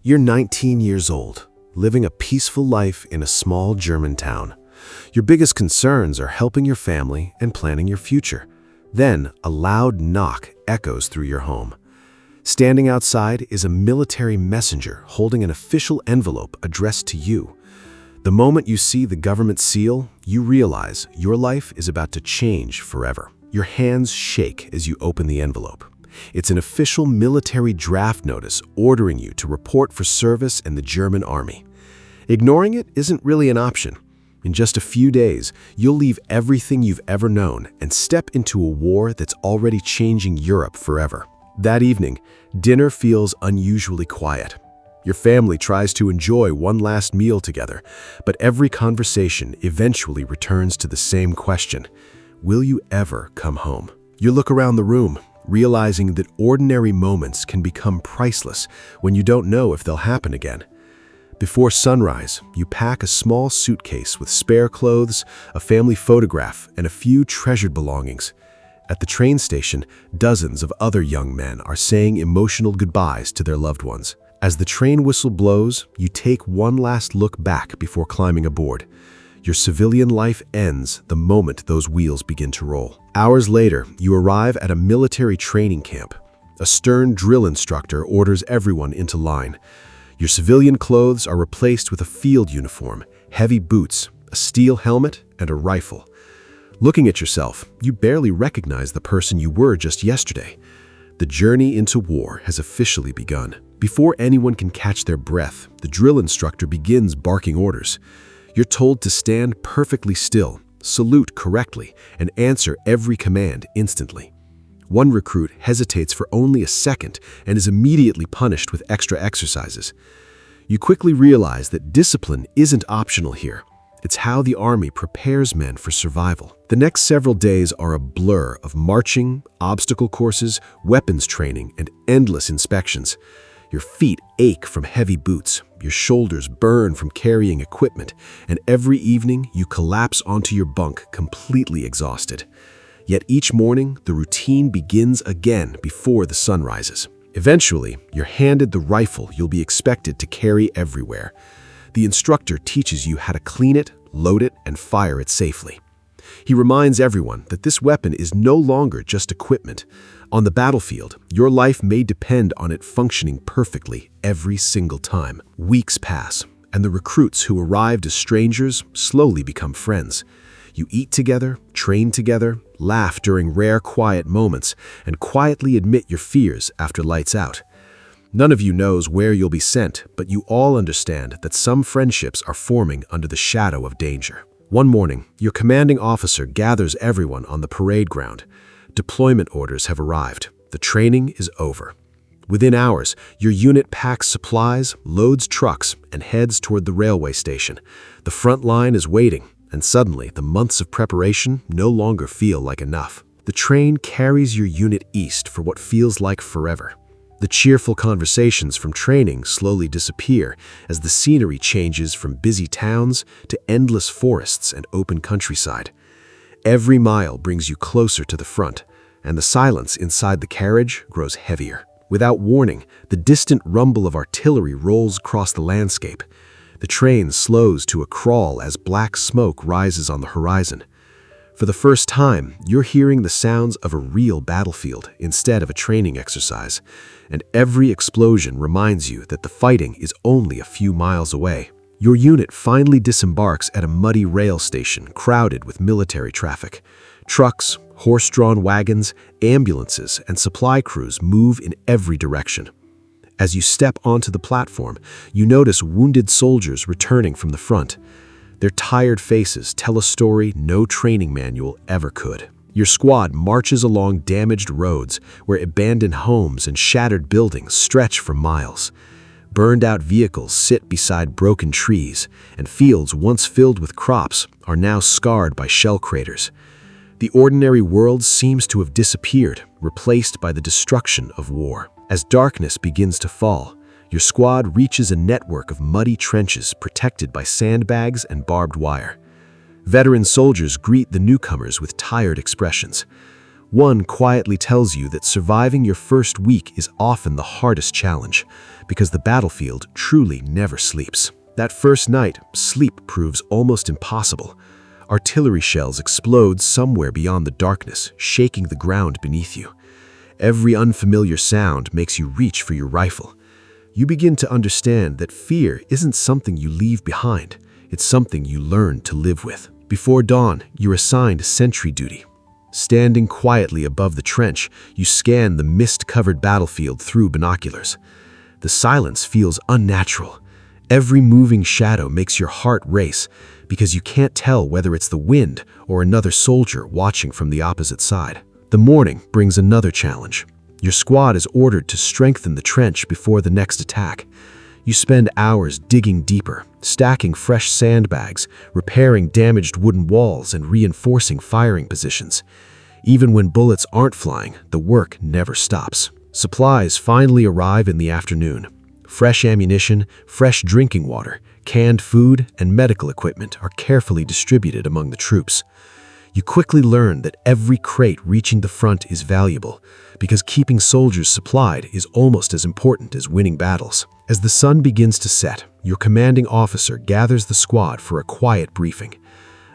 You're 19 years old, living a peaceful life in a small German town. Your biggest concerns are helping your family and planning your future. Then, a loud knock echoes through your home. Standing outside is a military messenger holding an official envelope addressed to you. The moment you see the government seal, you realize your life is about to change forever. Your hands shake as you open the envelope. It's an official military draft notice ordering you to report for service in the German army. Ignoring it isn't really an option. In just a few days, you'll leave everything you've ever known and step into a war that's already changing Europe forever. That evening, dinner feels unusually quiet. Your family tries to enjoy one last meal together, but every conversation eventually returns to the same question: will you ever come home? You look around the room, realizing that ordinary moments can become priceless when you don't know if they'll happen again. Before sunrise, you pack a small suitcase with spare clothes, a family photograph, and a few treasured belongings. At the train station, dozens of other young men are saying emotional goodbyes to their loved ones. As the train whistle blows, you take one last look back before climbing aboard. Your civilian life ends the moment those wheels begin to roll. Hours later, you arrive at a military training camp. A stern drill instructor orders everyone into line. Your civilian clothes are replaced with a field uniform, heavy boots, a steel helmet, and a rifle. Looking at yourself, you barely recognize the person you were just yesterday. The journey into war has officially begun. Before anyone can catch their breath, the drill instructor begins barking orders. You're told to stand perfectly still, salute correctly, and answer every command instantly. One recruit hesitates for only a second and is immediately punished with extra exercises. You quickly realize that discipline isn't optional here. It's how the army prepares men for survival. The next several days are a blur of marching, obstacle courses, weapons training, and endless inspections. Your feet ache from heavy boots, your shoulders burn from carrying equipment, and every evening you collapse onto your bunk completely exhausted. Yet each morning, the routine begins again before the sun rises. Eventually, you're handed the rifle you'll be expected to carry everywhere. The instructor teaches you how to clean it, load it, and fire it safely. He reminds everyone that this weapon is no longer just equipment. On the battlefield, your life may depend on it functioning perfectly every single time. Weeks pass, and the recruits who arrived as strangers slowly become friends. You eat together, train together, laugh during rare quiet moments, and quietly admit your fears after lights out. None of you knows where you'll be sent, but you all understand that some friendships are forming under the shadow of danger. One morning, your commanding officer gathers everyone on the parade ground. Deployment orders have arrived. The training is over. Within hours, your unit packs supplies, loads trucks, and heads toward the railway station. The front line is waiting, and suddenly the months of preparation no longer feel like enough. The train carries your unit east for what feels like forever. The cheerful conversations from training slowly disappear as the scenery changes from busy towns to endless forests and open countryside. Every mile brings you closer to the front, and the silence inside the carriage grows heavier. Without warning, the distant rumble of artillery rolls across the landscape. The train slows to a crawl as black smoke rises on the horizon. For the first time, you're hearing the sounds of a real battlefield instead of a training exercise, and every explosion reminds you that the fighting is only a few miles away. Your unit finally disembarks at a muddy rail station crowded with military traffic. Trucks, horse-drawn wagons, ambulances, and supply crews move in every direction. As you step onto the platform, you notice wounded soldiers returning from the front. Their tired faces tell a story no training manual ever could. Your squad marches along damaged roads where abandoned homes and shattered buildings stretch for miles. Burned-out vehicles sit beside broken trees, and fields once filled with crops are now scarred by shell craters. The ordinary world seems to have disappeared, replaced by the destruction of war. As darkness begins to fall, your squad reaches a network of muddy trenches protected by sandbags and barbed wire. Veteran soldiers greet the newcomers with tired expressions. One quietly tells you that surviving your first week is often the hardest challenge, because the battlefield truly never sleeps. That first night, sleep proves almost impossible. Artillery shells explode somewhere beyond the darkness, shaking the ground beneath you. Every unfamiliar sound makes you reach for your rifle. You begin to understand that fear isn't something you leave behind. It's something you learn to live with. Before dawn, you're assigned sentry duty. Standing quietly above the trench, you scan the mist-covered battlefield through binoculars. The silence feels unnatural. Every moving shadow makes your heart race because you can't tell whether it's the wind or another soldier watching from the opposite side. The morning brings another challenge. Your squad is ordered to strengthen the trench before the next attack. You spend hours digging deeper, stacking fresh sandbags, repairing damaged wooden walls, and reinforcing firing positions. Even when bullets aren't flying, the work never stops. Supplies finally arrive in the afternoon. Fresh ammunition, fresh drinking water, canned food, and medical equipment are carefully distributed among the troops. You quickly learn that every crate reaching the front is valuable, because keeping soldiers supplied is almost as important as winning battles. As the sun begins to set, your commanding officer gathers the squad for a quiet briefing.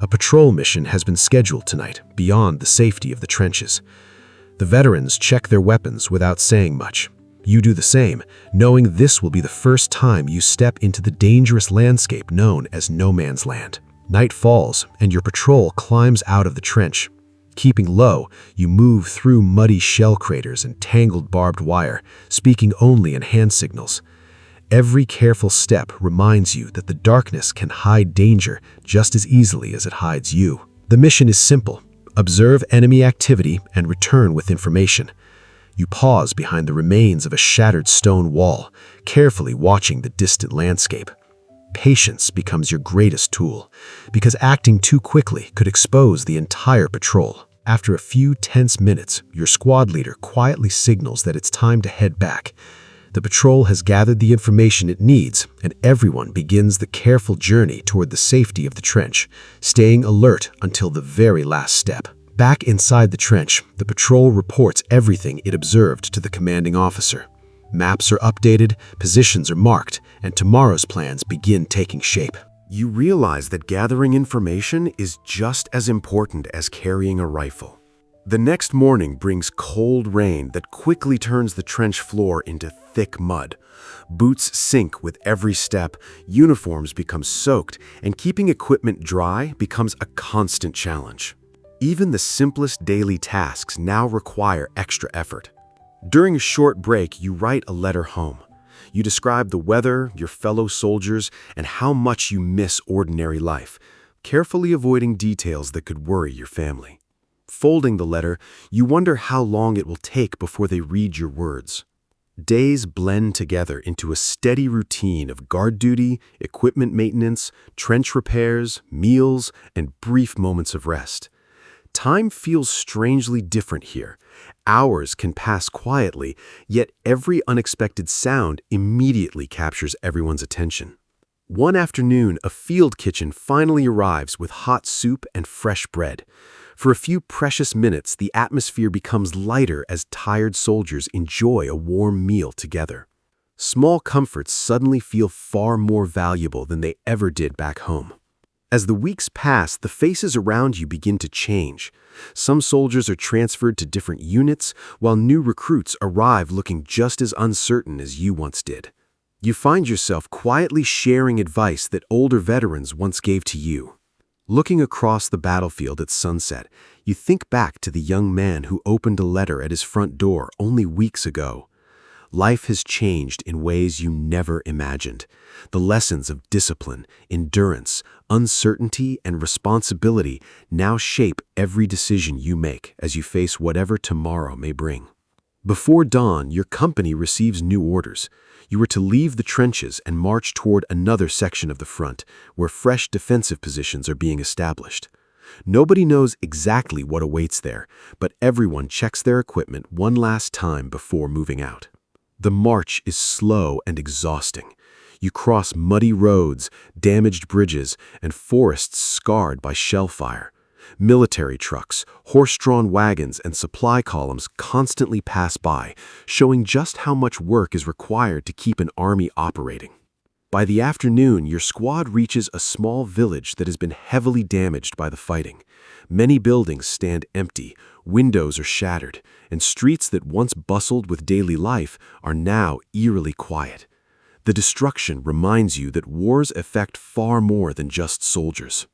A patrol mission has been scheduled tonight, beyond the safety of the trenches. The veterans check their weapons without saying much. You do the same, knowing this will be the first time you step into the dangerous landscape known as no man's land. Night falls, and your patrol climbs out of the trench. Keeping low, you move through muddy shell craters and tangled barbed wire, speaking only in hand signals. Every careful step reminds you that the darkness can hide danger just as easily as it hides you. The mission is simple: observe enemy activity and return with information. You pause behind the remains of a shattered stone wall, carefully watching the distant landscape. Patience becomes your greatest tool, because acting too quickly could expose the entire patrol. After a few tense minutes, your squad leader quietly signals that it's time to head back. The patrol has gathered the information it needs, and everyone begins the careful journey toward the safety of the trench, staying alert until the very last step. Back inside the trench, the patrol reports everything it observed to the commanding officer. Maps are updated, positions are marked, and tomorrow's plans begin taking shape. You realize that gathering information is just as important as carrying a rifle. The next morning brings cold rain that quickly turns the trench floor into thick mud. Boots sink with every step, uniforms become soaked, and keeping equipment dry becomes a constant challenge. Even the simplest daily tasks now require extra effort. During a short break, you write a letter home. You describe the weather, your fellow soldiers, and how much you miss ordinary life, carefully avoiding details that could worry your family. Folding the letter, you wonder how long it will take before they read your words. Days blend together into a steady routine of guard duty, equipment maintenance, trench repairs, meals, and brief moments of rest. Time feels strangely different here. Hours can pass quietly, yet every unexpected sound immediately captures everyone's attention. One afternoon, a field kitchen finally arrives with hot soup and fresh bread. For a few precious minutes, the atmosphere becomes lighter as tired soldiers enjoy a warm meal together. Small comforts suddenly feel far more valuable than they ever did back home. As the weeks pass, the faces around you begin to change. Some soldiers are transferred to different units, while new recruits arrive looking just as uncertain as you once did. You find yourself quietly sharing advice that older veterans once gave to you. Looking across the battlefield at sunset, you think back to the young man who opened a letter at his front door only weeks ago. Life has changed in ways you never imagined. The lessons of discipline, endurance, uncertainty, and responsibility now shape every decision you make as you face whatever tomorrow may bring. Before dawn, your company receives new orders. You are to leave the trenches and march toward another section of the front, where fresh defensive positions are being established. Nobody knows exactly what awaits there, but everyone checks their equipment one last time before moving out. The march is slow and exhausting. You cross muddy roads, damaged bridges, and forests scarred by shell fire. Military trucks, horse-drawn wagons, and supply columns constantly pass by, showing just how much work is required to keep an army operating. By the afternoon, your squad reaches a small village that has been heavily damaged by the fighting. Many buildings stand empty, windows are shattered, and streets that once bustled with daily life are now eerily quiet. The destruction reminds you that wars affect far more than just soldiers.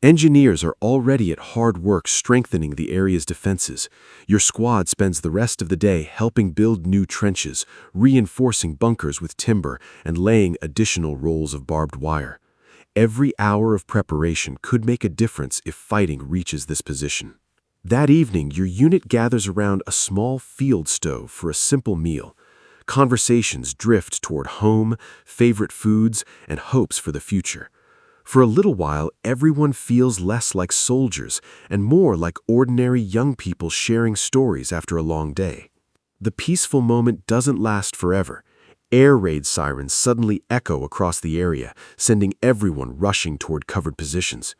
Engineers are already at hard work strengthening the area's defenses. Your squad spends the rest of the day helping build new trenches, reinforcing bunkers with timber, and laying additional rolls of barbed wire. Every hour of preparation could make a difference if fighting reaches this position. That evening, your unit gathers around a small field stove for a simple meal. Conversations drift toward home, favorite foods, and hopes for the future. For a little while, everyone feels less like soldiers and more like ordinary young people sharing stories after a long day. The peaceful moment doesn't last forever. Air raid sirens suddenly echo across the area, sending everyone rushing toward covered positions.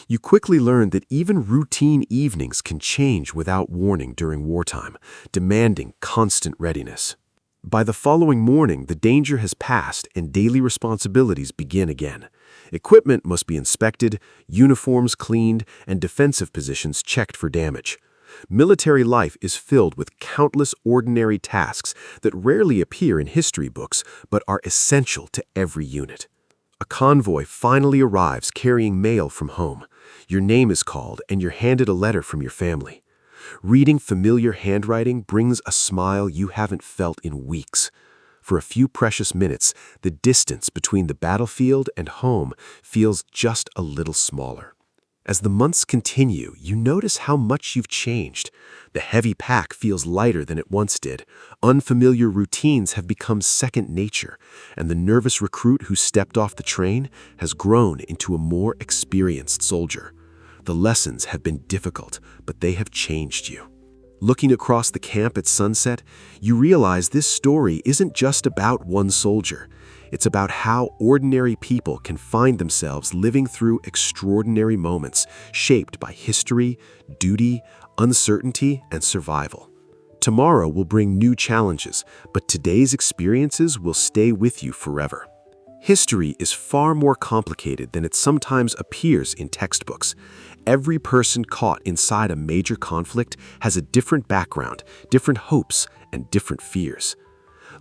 You quickly learn that even routine evenings can change without warning during wartime, demanding constant readiness. By the following morning, the danger has passed and daily responsibilities begin again. Equipment must be inspected, uniforms cleaned, and defensive positions checked for damage. Military life is filled with countless ordinary tasks that rarely appear in history books but are essential to every unit. A convoy finally arrives carrying mail from home. Your name is called and you're handed a letter from your family. Reading familiar handwriting brings a smile you haven't felt in weeks. For a few precious minutes, the distance between the battlefield and home feels just a little smaller. As the months continue, you notice how much you've changed. The heavy pack feels lighter than it once did. Unfamiliar routines have become second nature, and the nervous recruit who stepped off the train has grown into a more experienced soldier. The lessons have been difficult, but they have changed you. Looking across the camp at sunset, you realize this story isn't just about one soldier. It's about how ordinary people can find themselves living through extraordinary moments shaped by history, duty, uncertainty, and survival. Tomorrow will bring new challenges, but today's experiences will stay with you forever. History is far more complicated than it sometimes appears in textbooks. Every person caught inside a major conflict has a different background, different hopes, and different fears.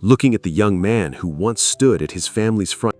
Looking at the young man who once stood at his family's front